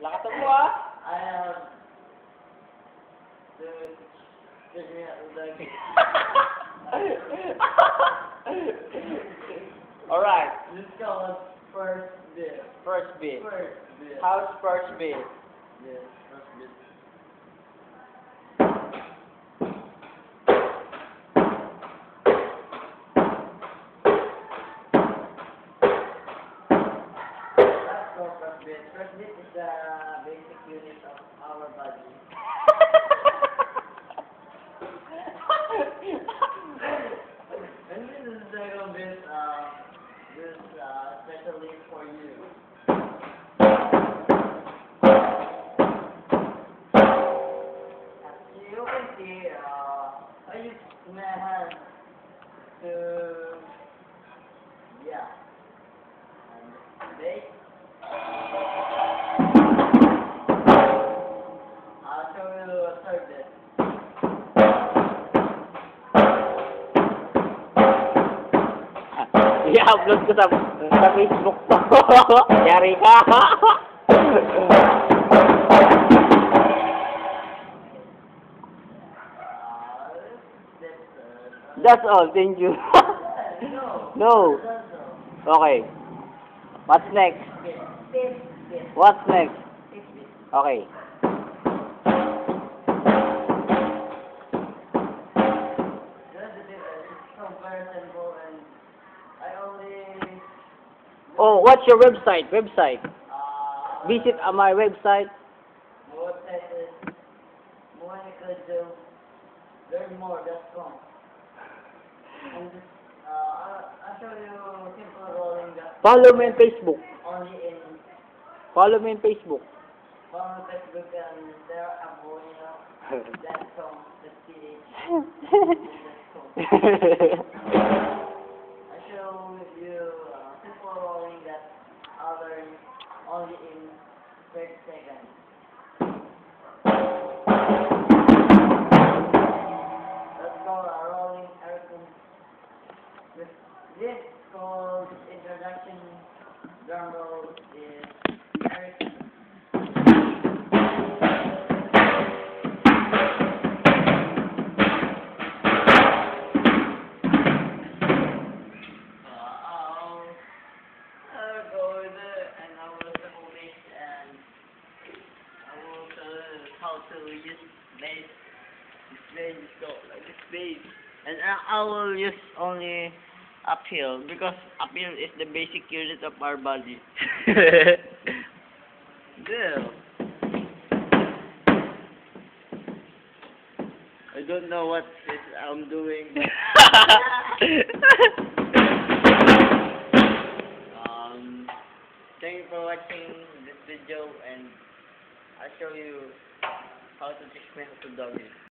Lakas mo ah. I have to figure out the Alright. Let's call it first bit. First bit. First bit. How's first bit? Yes, first bit. Let's go first bit. First bit is the basic unit of our body. And this is the second bit, this especially for you. As you can see, I use my hand to, yeah, and bake. I'll show you a third bit. I-upload ko sa Facebook to. Yari ka. That's all. Thank you. No. Okay. What's next? What's next? Okay. Oh, what's your website? Visit my website. My website is monicajovernmore.com. And I'll show you simple rolling that Follow me on Facebook. only in Follow me on Facebook. Facebook and there are that song, the I show you simple rolling that I'll learn only in 30 seconds. Let's go rolling everything. This called introduction drum roll is everything. How to use base. This base is go like this base. And I will use only uphill because uphill is the basic unit of our body. Girl. I don't know what I'm doing. Thank you for watching this video and I'll show you how to teach me how to doggy.